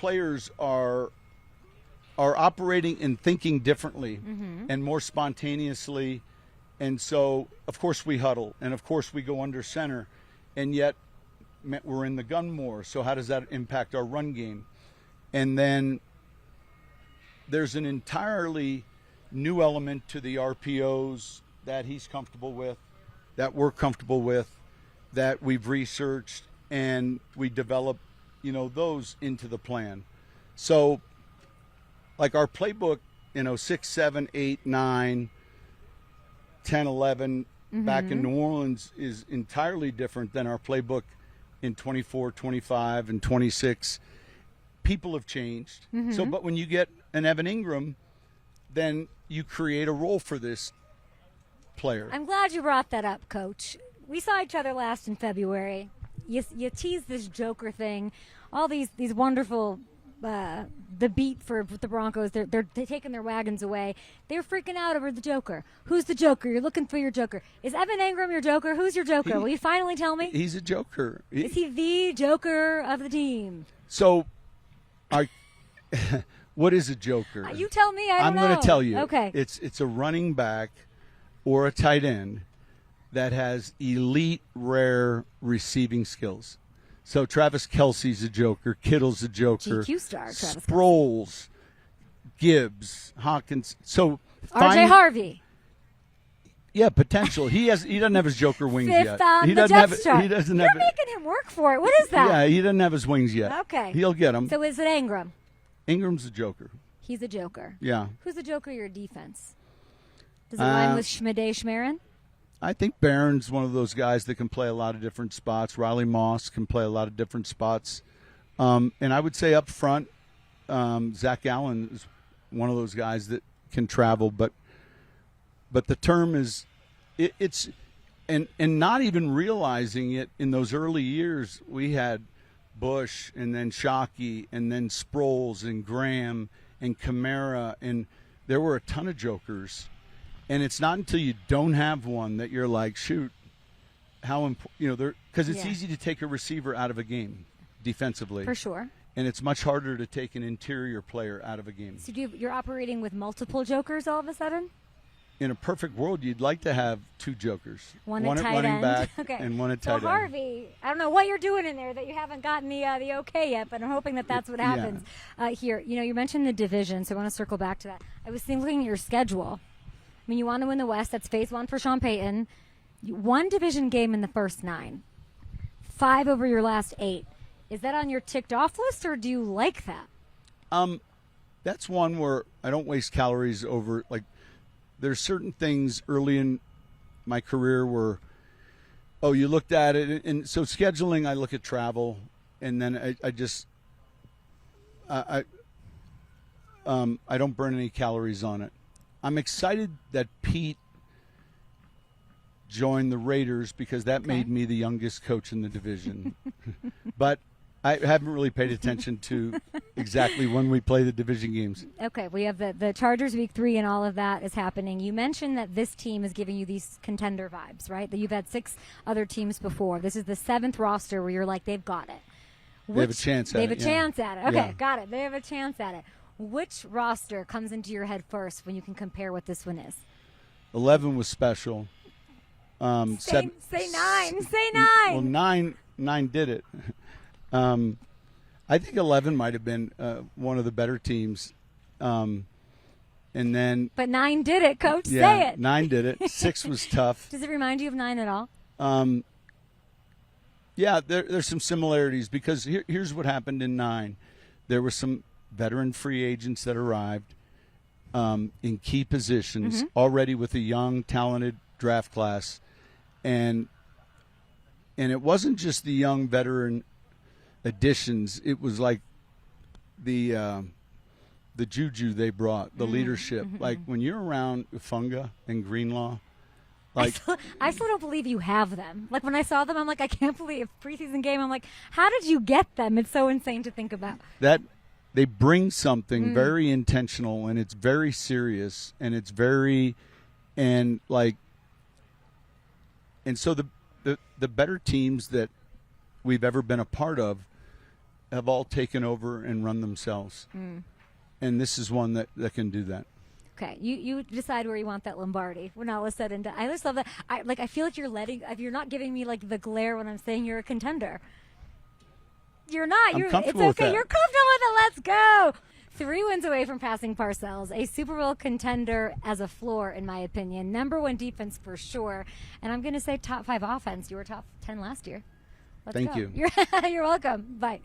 players are operating and thinking differently and more spontaneously. And so, of course, we huddle, and of course we go under center, and yet we're in the gun more. So how does that impact our run game? And then there's an entirely new element to the RPOs that he's comfortable with, that we're comfortable with, that we've researched, and we develop, those into the plan. So, like our playbook, 6, 7, 8, 9, 10, 11 back in New Orleans is entirely different than our playbook in 24, 25, and 26. People have changed. So, but when you get an Evan Engram, then you create a role for this player. I'm glad you brought that up, Coach. We saw each other last in February. You teased this Joker thing, all these wonderful the beat for the Broncos. They're taking their wagons away. They're freaking out over the Joker. Who's the Joker? You're looking for your Joker. Is Evan Engram your Joker? Who's your Joker? Will you finally tell me? He's a Joker. Is he the Joker of the team? So, what is a Joker? You tell me. I'm going to tell you. Okay. It's a running back or a tight end that has elite, rare receiving skills. So Travis Kelce's a Joker, Kittle's a Joker, GQ star, Travis Sproles, Gibbs, Hawkins. So RJ Harvey. Yeah, potential. He doesn't have his Joker wings Fifth yet. on He the doesn't depth have. chart. He doesn't You're have. making him work for it. What is that? Yeah, he doesn't have his wings yet. Okay. He'll get them. So is it Engram? Ingram's a Joker. He's a Joker. Yeah. Who's the Joker of your defense? Does it line with Schmidday Schmerin? I think Barron's one of those guys that can play a lot of different spots. Riley Moss can play a lot of different spots. And I would say up front, Zach Allen is one of those guys that can travel. But the term is, it's and not even realizing it in those early years, we had Bush and then Shockey and then Sproles and Graham and Kamara, and there were a ton of Jokers. And it's not until you don't have one that you're like, shoot, how important, because it's easy to take a receiver out of a game defensively. For sure. And it's much harder to take an interior player out of a game. So you're operating with multiple Jokers all of a sudden? In a perfect world, you'd like to have two Jokers. One at tight running end. back Okay. and one at tight end. So Harvey, I don't know what you're doing in there that you haven't gotten the okay yet, but I'm hoping that's what happens here. You mentioned the division, so I want to circle back to that. I was thinking your schedule. I mean, you want to win the West. That's phase one for Sean Payton. One division game in the first 9. 5 over your last 8. Is that on your ticked off list, or do you like that? That's one where I don't waste calories over, like, there's certain things early in my career where, you looked at it. And so scheduling, I look at travel, and then I just I don't burn any calories on it. I'm excited that Pete joined the Raiders because that made me the youngest coach in the division. But I haven't really paid attention to exactly when we play the division games. Okay, we have the Chargers week 3 and all of that is happening. You mentioned that this team is giving you these contender vibes, right? That you've had 6 other teams before. This is the 7th roster where you're like, they've got it. They have a chance at it. They have a chance at it. Okay, Yeah. got it. They have a chance at it. Which roster comes into your head first when you can compare what this one is? 11 was special. Say 9. Say 9. Well, 9 did it. I think 11 might have been one of the better teams. And then, but 9 did it, Coach. Yeah, say it. 9 did it. 6 was tough. Does it remind you of 9 at all? Yeah, there's some similarities because here's what happened in 9. There were some veteran free agents that arrived in key positions already with a young, talented draft class. And it wasn't just the young veteran additions. It was like the juju they brought, the leadership. Like when you're around Ufunga and Greenlaw, like I still don't believe you have them. Like when I saw them, I'm like, I can't believe preseason game. I'm like, how did you get them? It's so insane to think about. That they bring something very intentional, and it's very serious, and it's very and so the better teams that we've ever been a part of, have all taken over and run themselves. And this is one that can do that. Okay, you decide where you want that Lombardi when all is said and done. I just love that. I feel like you're not giving me like the glare when I'm saying you're a contender. You're not. I'm comfortable it's with okay. that. You're comfortable with it. Let's go. 3 wins away from passing Parcells, a Super Bowl contender as a floor, in my opinion. #1 defense for sure, and I'm going to say top 5 offense. You were top 10 last year. Let's Thank go. you. You're welcome. Bye.